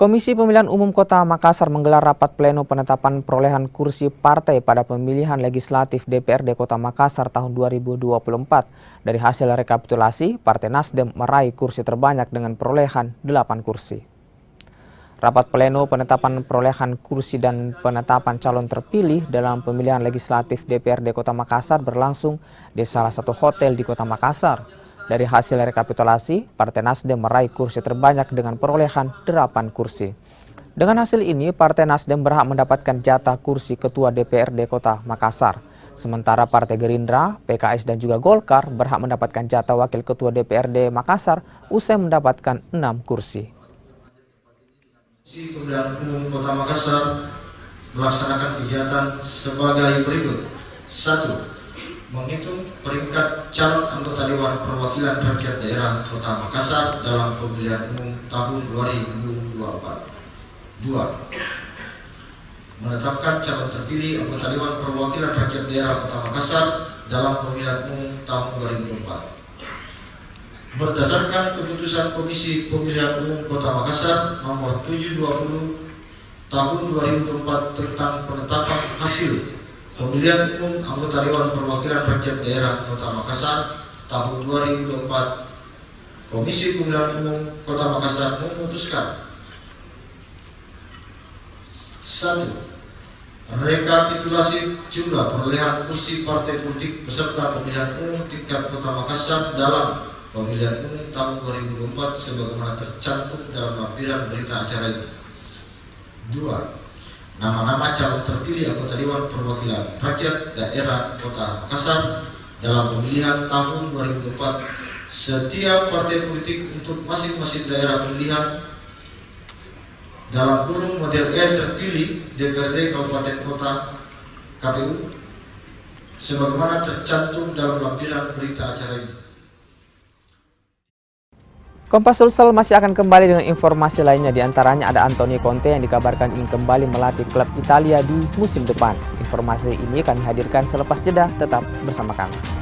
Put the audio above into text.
Komisi Pemilihan Umum Kota Makassar menggelar rapat pleno penetapan perolehan kursi partai pada pemilihan legislatif DPRD Kota Makassar tahun 2024. Dari hasil rekapitulasi, Partai Nasdem meraih kursi terbanyak dengan perolehan 8 kursi. Rapat pleno penetapan perolehan kursi dan penetapan calon terpilih dalam pemilihan legislatif DPRD Kota Makassar berlangsung di salah satu hotel di Kota Makassar. Dari hasil rekapitulasi, Partai Nasdem meraih kursi terbanyak dengan perolehan 8 kursi. Dengan hasil ini, Partai Nasdem berhak mendapatkan jatah kursi Ketua DPRD Kota Makassar. Sementara Partai Gerindra, PKS dan juga Golkar berhak mendapatkan jatah Wakil Ketua DPRD Makassar usai mendapatkan 6 kursi. Komisi Pemilihan Umum Kota Makassar melaksanakan kegiatan sebagai berikut. 1. Menghitung peringkat calon anggota Dewan Perwakilan Rakyat Daerah Kota Makassar dalam pemilihan umum tahun 2024. 2. Menetapkan calon terpilih anggota Dewan Perwakilan Rakyat Daerah Kota Makassar dalam pemilihan umum tahun 2024. Berdasarkan keputusan Komisi Pemilihan Umum Kota Makassar nomor 720 tahun 2024 tentang penetapan hasil pemilihan umum anggota Dewan Perwakilan Rakyat Daerah Kota Makassar tahun 2024, Komisi Pemilihan Umum Kota Makassar memutuskan 1. Rekapitulasi jumlah perolehan kursi partai politik peserta pemilihan umum tingkat Kota Makassar dalam pemilihan umum tahun 2024 sebagaimana tercantum dalam lampiran berita acara ini. 2. Nama-nama calon terpilih anggota Dewan Perwakilan Rakyat Daerah Kota Makassar dalam pemilihan tahun 2024. Setiap partai politik untuk masing-masing daerah pemilihan dalam kurung model E terpilih DPRD Kabupaten Kota KPU sebagaimana tercantum dalam lampiran berita acara ini. Kompas Sulsel masih akan kembali dengan informasi lainnya, diantaranya ada Antonio Conte yang dikabarkan ingin kembali melatih klub Italia di musim depan. Informasi ini kami hadirkan selepas jeda, tetap bersama kami.